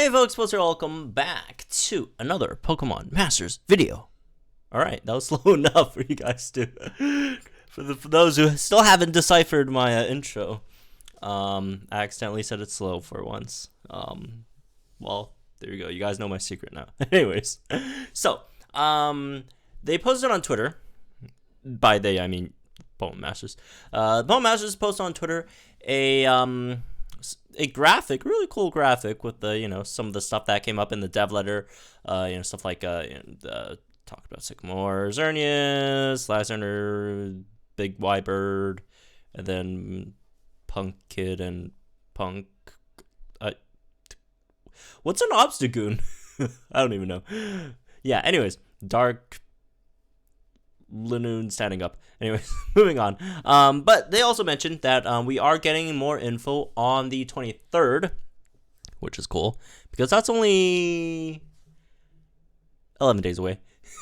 Hey folks, welcome back to another Pokemon Masters video. Alright, that was slow enough for you guys to, for those who still haven't deciphered my intro. I accidentally said it slow for once. Well, there you go, you guys know my secret now. Anyways, so, they posted on Twitter, by they I mean Pokemon Masters. Pokemon Masters posted on Twitter a graphic, really cool graphic with the, some of the stuff that came up in the dev letter, stuff like, talked about Sycamore, Xerneas, Lysander, Big Wybird, and then Punk Kid and Punk, what's an Obstagoon? I don't even know. Yeah, anyways, Dark Linoon standing up. Anyways, moving on. But they also mentioned that we are getting more info on the 23rd, which is cool because that's only 11 days away.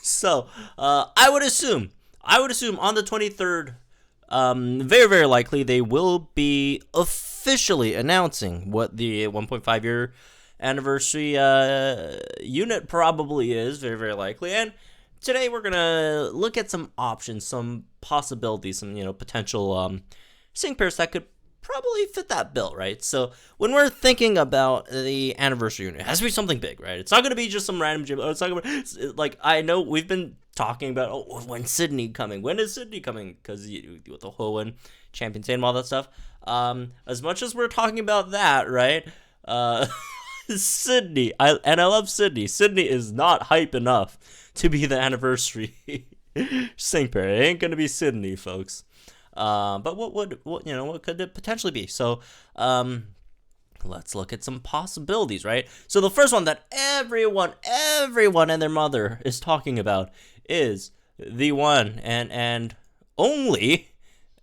So I would assume on the 23rd, very, very likely they will be officially announcing what the 1.5 year anniversary unit probably is, very, very likely. And today we're gonna look at some options, some possibilities, some potential sync pairs that could probably fit that bill, right? So when we're thinking about the anniversary unit, it has to be something big, right? It's not gonna be just some random gym. It's not gonna be, like, I know we've been talking about when's Sydney coming? When is Sydney coming? Because with the Hoenn Champions and all that stuff. As much as we're talking about that, right? Sydney, I love Sydney. Sydney is not hype enough to be the anniversary sync pair. It ain't gonna be Sydney, folks. But what could it potentially be? So let's look at some possibilities, right? So the first one that everyone and their mother is talking about is the one and only,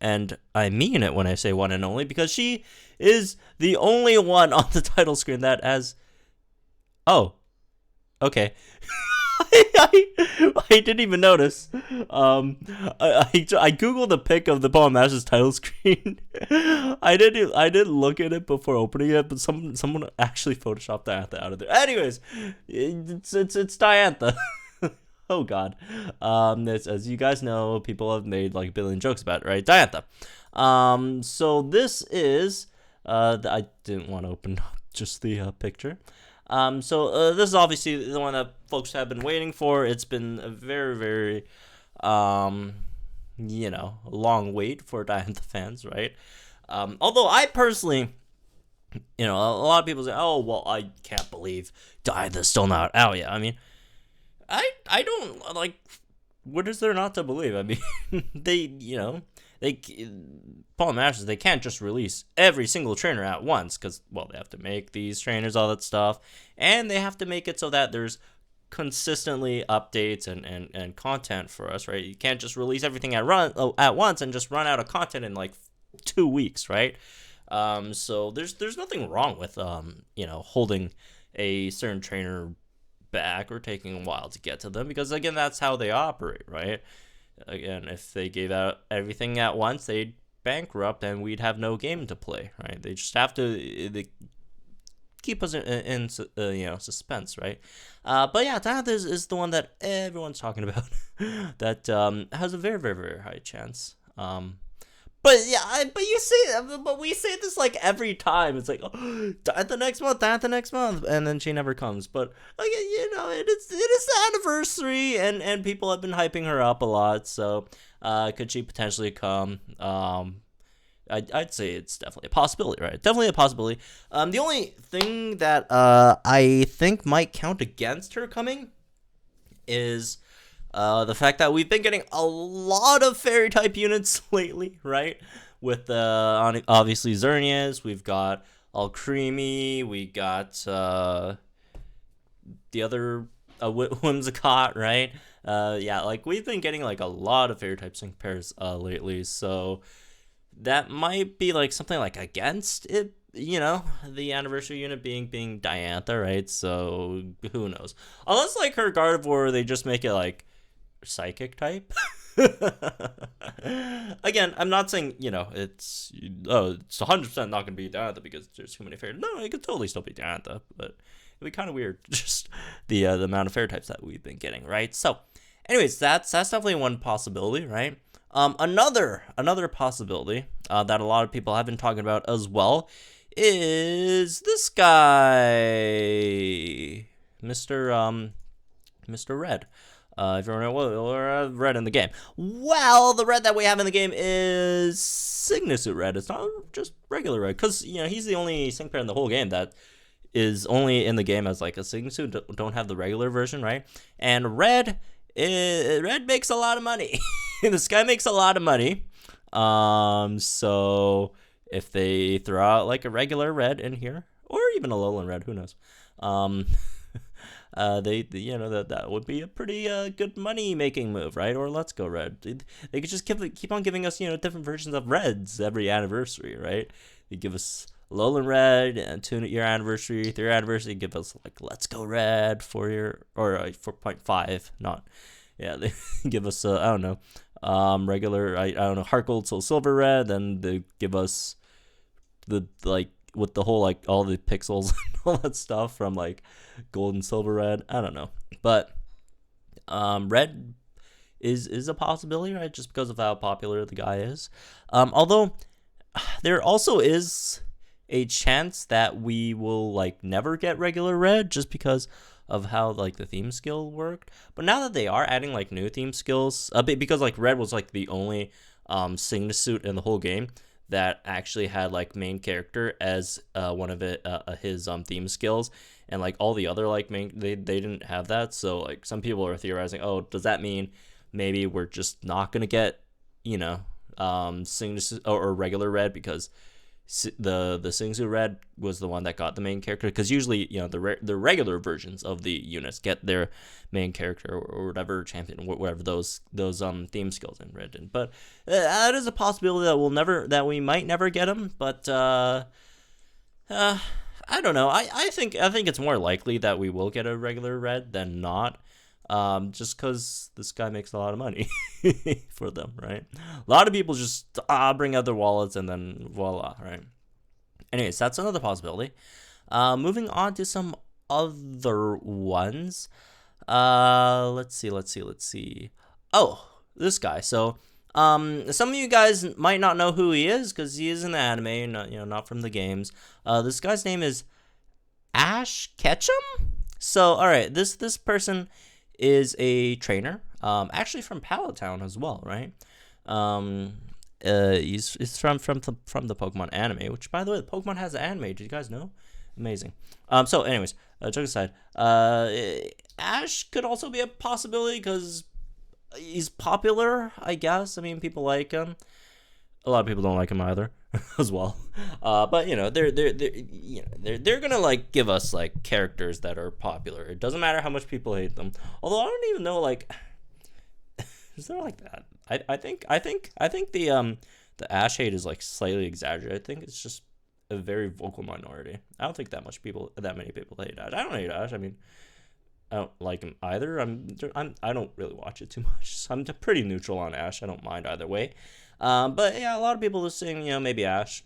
and I mean it when I say one and only, because she is the only one on the title screen that has. Oh, okay. I didn't even notice. I googled a pic of the Pokemon Masters title screen. I didn't look at it before opening it, but someone actually photoshopped Diantha out of there. Anyways, it's Diantha. Oh God. As you guys know, people have made like a billion jokes about it, right? Diantha. So this is I didn't want to open up just the picture. So this is obviously the one that folks have been waiting for. It's been a very, very, long wait for Diantha fans, right? Although I personally, a lot of people say, oh, well, I can't believe Diantha's still not out yet. I mean, I don't, like, what is there not to believe? I mean, Pokemon Masters, they can't just release every single trainer at once because, well, they have to make these trainers, all that stuff, and they have to make it so that there's consistently updates and content for us, right? You can't just release everything at once and just run out of content in like 2 weeks, right? So there's nothing wrong with holding a certain trainer back or taking a while to get to them because, again, that's how they operate, right? Again, if they gave out everything at once, they'd bankrupt and we'd have no game to play, right? They just have to keep us in suspense, right? But yeah, Diantha is the one that everyone's talking about that has a very, very, very high chance. But yeah, but we say this like every time. It's like, oh, Diantha next month, and then she never comes. But like, it is the anniversary, and people have been hyping her up a lot. So, could she potentially come? I'd say it's definitely a possibility, right? Definitely a possibility. The only thing that I think might count against her coming is the fact that we've been getting a lot of fairy type units lately, right? With obviously Xerneas, we've got Alcremie, we got the other Whimsicott, right? Yeah, like we've been getting like a lot of fairy type sync pairs lately, so that might be like something like against it. The anniversary unit being Diantha, right? So who knows? Unless like her Gardevoir, they just make it like psychic type. Again, I'm not saying it's 100% not gonna be Diantha because there's too many fairies. No, it could totally still be Diantha, but be kind of weird, just the amount of fairy types that we've been getting, right? So, anyways, that's definitely one possibility, right? Another possibility that a lot of people have been talking about as well is this guy, Mr. Red. If you don't know, red in the game. Well, the red that we have in the game is Signature Red. It's not just regular red, because he's the only sync pair in the whole game that is only in the game as like a Signature. Don't have the regular version, right? And red makes a lot of money. This guy makes a lot of money. So if they throw out like a regular red in here, or even a Alolan red, who knows? That would be a pretty good money making move, right? Or Let's Go Red. They could just keep on giving us different versions of reds every anniversary, right? They give us Alolan Red and 2-year anniversary, 3-year anniversary. Give us like Let's Go Red 4-year or 4.5, not they give us I don't know, regular I don't know, Heart Gold Soul Silver Red. Then they give us the like with the whole like all the pixels and all that stuff from like Gold and Silver Red. I don't know, but red is a possibility, right? Just because of how popular the guy is. Although there also is a chance that we will like never get regular red, just because of how like the theme skill worked. But now that they are adding like new theme skills, because like red was like the only Signa suit in the whole game that actually had like main character as one of his theme skills, and like all the other like main they didn't have that. So like some people are theorizing, oh, does that mean maybe we're just not gonna get Signa or regular red, because the Singsu Red was the one that got the main character, because usually the regular versions of the units get their main character or whatever champion, whatever those theme skills in Red did. But that is a possibility that we might never get them. But I don't know. I think it's more likely that we will get a regular Red than not. Just because this guy makes a lot of money for them, right? A lot of people just bring out their wallets and then voila, right? Anyways, that's another possibility. Moving on to some other ones. Let's see. Oh, this guy. So, some of you guys might not know who he is because he is in the anime, not from the games. This guy's name is Ash Ketchum. So, all right, this person is a trainer, actually from Palatown as well, right? He's from the Pokemon anime, which, by the way, the Pokemon has an anime. Did you guys know? Amazing. So anyways, joke aside, Ash could also be a possibility because he's popular, I guess. I mean, people like him. A lot of people don't like him either, as well. But they're gonna like give us like characters that are popular. It doesn't matter how much people hate them. Although I don't even know, like, is there like that? I think the Ash hate is like slightly exaggerated. I think it's just a very vocal minority. I don't think that many people hate Ash. I don't hate Ash. I mean, I don't like him either. I don't really watch it too much. So I'm pretty neutral on Ash. I don't mind either way. But yeah, a lot of people are saying, maybe Ash.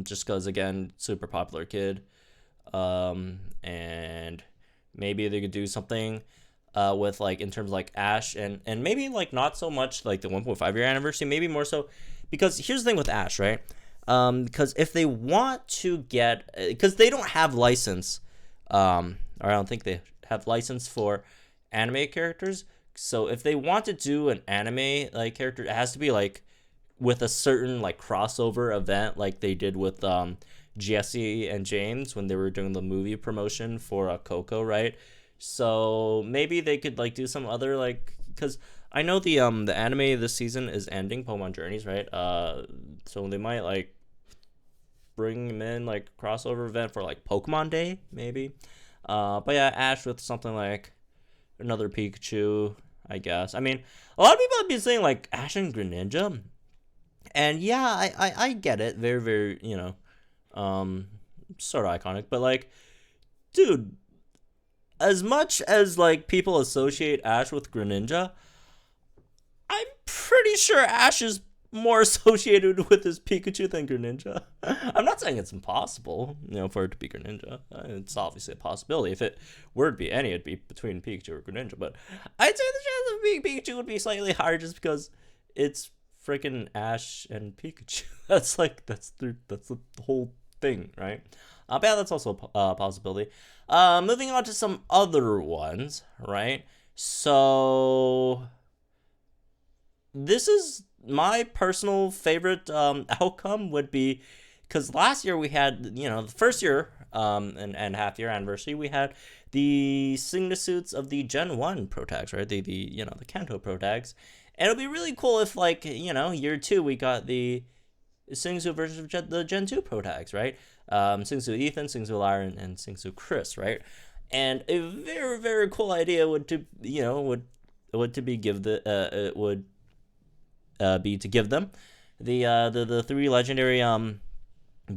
Just because, again, super popular kid. And maybe they could do something with like in terms of like Ash and maybe like not so much like the 1.5-year anniversary, maybe more so, because here's the thing with Ash, right? Because if they want to get, because they don't have license, or I don't think they have license for anime characters. So if they want to do an anime like character, it has to be like with a certain like crossover event, like they did with Jesse and James when they were doing the movie promotion for Coco, right? So maybe they could like do some other like, because I know the anime this season is ending, Pokemon Journeys, right? So they might like bring them in like crossover event for like Pokemon Day, maybe. But yeah, Ash with something like another Pikachu, I guess. I mean, a lot of people have been saying like Ash and Greninja, and yeah, I get it. Very, very, sort of iconic. But like, dude, as much as like people associate Ash with Greninja, I'm pretty sure Ash is more associated with his Pikachu than Greninja. I'm not saying it's impossible, for it to be Greninja. It's obviously a possibility. If it were to be any, it'd be between Pikachu or Greninja. But I'd say the chance of being Pikachu would be slightly higher just because it's freaking Ash and Pikachu. That's the whole thing, right? But yeah, that's also a possibility. Moving on to some other ones, right? So this is my personal favorite outcome would be because last year we had the first year and half year anniversary we had the signature suits of the Gen 1 Pro Tags, right? The Kanto Pro Tags, and it'll be really cool if year 2 we got the Singsu version of the Gen 2 Pro Tags, right? Singsu Ethan, Singsu Lyra, and Singsu Chris, right? And a very, very cool idea would to give them the three legendary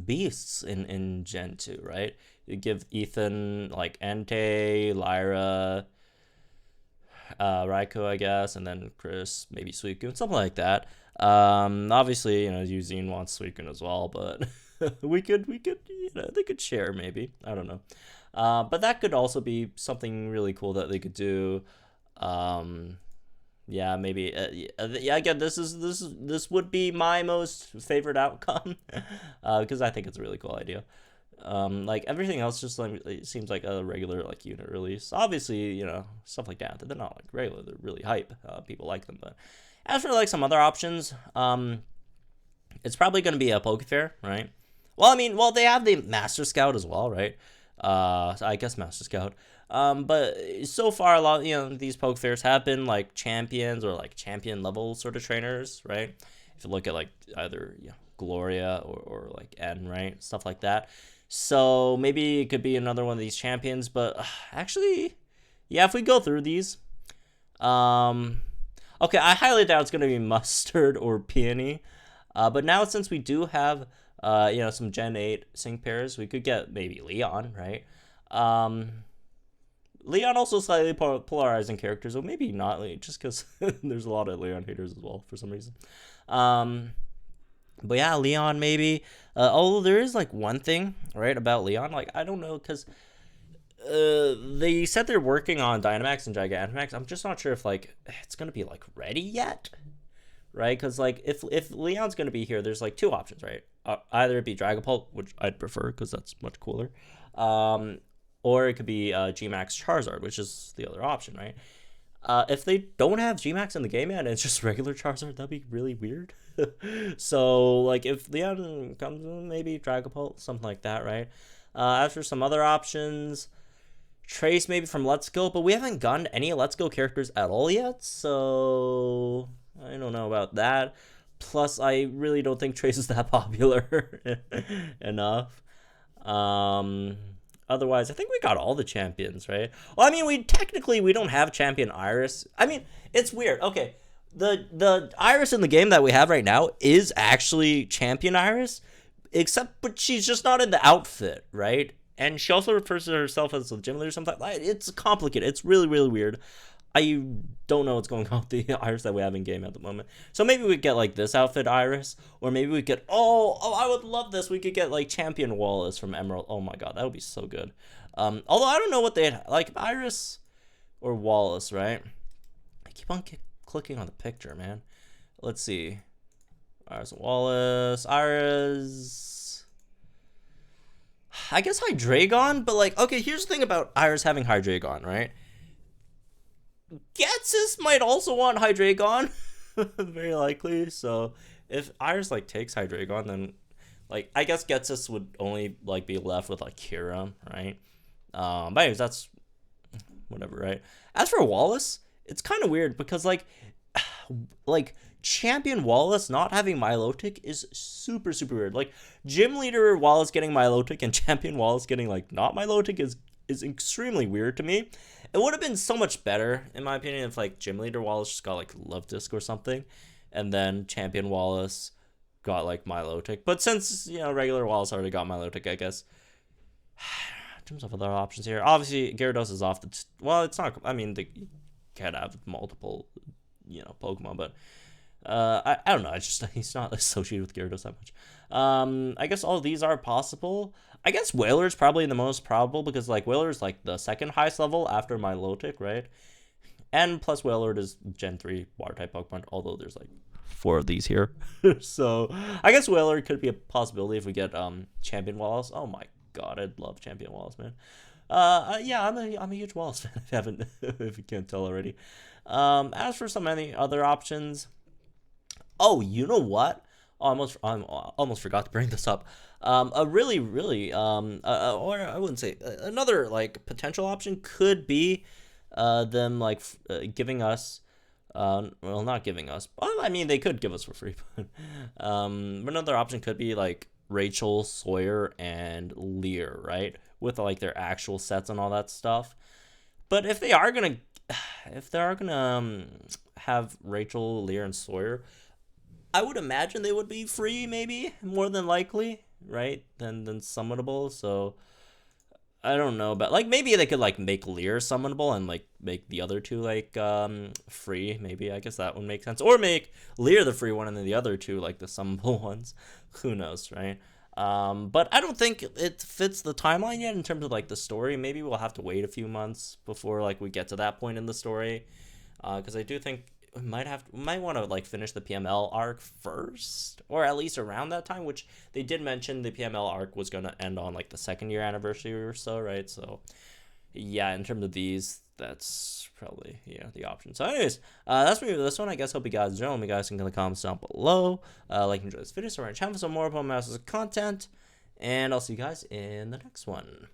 beasts in Gen 2, right? You give Ethan like Entei, Lyra, Raikou, I guess, and then Chris, maybe Suicune, something like that. Obviously, Yuzine wants Suicune as well, but we could they could share maybe. I don't know. But that could also be something really cool that they could do. Yeah, maybe. Again, this would be my most favorite outcome because I think it's a really cool idea. Like everything else just like it seems like a regular like unit release. Obviously, stuff like that. They're not like regular. They're really hype. People like them. But as for like some other options, it's probably going to be a Poke Fair, right? Well, they have the Master Scout as well, right? So I guess Master Scout. But so far, a lot, these Poke Fairs have been like champions or like champion level sort of trainers, right? If you look at like either Gloria or like N, right? Stuff like that. So maybe it could be another one of these champions, but actually, yeah, if we go through these, okay, I highly doubt it's going to be Mustard or Peony. But now since we do have, some Gen 8 sync pairs, we could get maybe Leon, right? Leon also slightly polarizing characters, or maybe not, just because there's a lot of Leon haters as well for some reason. But yeah, Leon maybe. Although there is like one thing, right, about Leon, like I don't know, because they said they're working on Dynamax and Gigantamax. I'm just not sure if like it's gonna be like ready yet, right? Because like if Leon's gonna be here, there's like two options, right? Either it be Dragapult, which I'd prefer because that's much cooler, or it could be Gmax Charizard, which is the other option, right? If they don't have Gmax in the game yet and it's just regular Charizard, that'd be really weird. So like if Leon comes in, maybe Dragapult, something like that, right? As for some other options, Trace maybe from Let's Go, but we haven't gotten any Let's Go characters at all yet, so I don't know about that. Plus, I really don't think Trace is that popular enough. Otherwise, I think we got all the champions, right? Well, we don't have Champion Iris. It's weird. Okay, the Iris in the game that we have right now is actually Champion Iris, but she's just not in the outfit, right? And she also refers to herself as a gym leader or something. It's complicated. It's really, really weird. I don't know what's going on with the Iris that we have in game at the moment. So maybe we get like this outfit Iris, or maybe we get I would love this. We could get like Champion Wallace from Emerald. Oh my god, that would be so good. Although I don't know what they like, Iris or Wallace, right? I keep on clicking on the picture, man. Let's see. Iris Wallace, Iris. I guess Hydreigon, but like, okay, here's the thing about Iris having Hydreigon, right? Getsus might also want Hydreigon, very likely. So if Iris like takes Hydreigon, then like I guess Getsus would only like be left with like Kira, right? But anyways, that's whatever, right? As for Wallace, it's kind of weird because like Champion Wallace not having Milotic is super, super weird. Like Gym Leader Wallace getting Milotic and Champion Wallace getting like not Milotic is extremely weird to me. It would have been so much better, in my opinion, if like Gym Leader Wallace just got like Love Disc or something, and then Champion Wallace got like Milotic. But since regular Wallace already got Milotic, I guess. In terms of other options here, obviously Gyarados is off the. Well, it's not. They can have multiple, Pokemon, but I don't know. I just he's not associated with Gyarados that much. I guess all of these are possible. I guess Whaler is probably the most probable because like Whaler is like the second highest level after Milotic, right? And plus Whaler is Gen 3 water type Pokemon, although there's like 4 of these here. So I guess Whaler could be a possibility if we get Champion Wallace. Oh my god, I'd love Champion Wallace, man. Yeah, I'm a huge Wallace fan. If you haven't, if you can't tell already. As for some any other options, oh, you know what? I almost forgot to bring this up. A really, really, or I wouldn't say another like potential option could be, them like giving us, well, not giving us. Well, I mean, they could give us for free. But, another option could be like Rachel, Sawyer, and Lear, right? With like their actual sets and all that stuff. But if they are gonna, have Rachel, Lear, and Sawyer, I would imagine they would be free, maybe more than likely, right? Than summonable. So I don't know, but like maybe they could like make Lear summonable and like make the other two like free. Maybe I guess that would make sense, or make Lear the free one and then the other two like the summonable ones. Who knows, right? But I don't think it fits the timeline yet in terms of like the story. Maybe we'll have to wait a few months before like we get to that point in the story, because I do think we might want to like finish the PML arc first, or at least around that time. Which they did mention the PML arc was gonna end on like the 2nd year anniversary or so, right? So yeah, in terms of these, that's probably the option. So anyways, that's me with this one. I guess hope you guys enjoy. You guys can in the comments down below. Like and enjoy this video. So we're on channel for some more Pokemon Masters content, and I'll see you guys in the next one.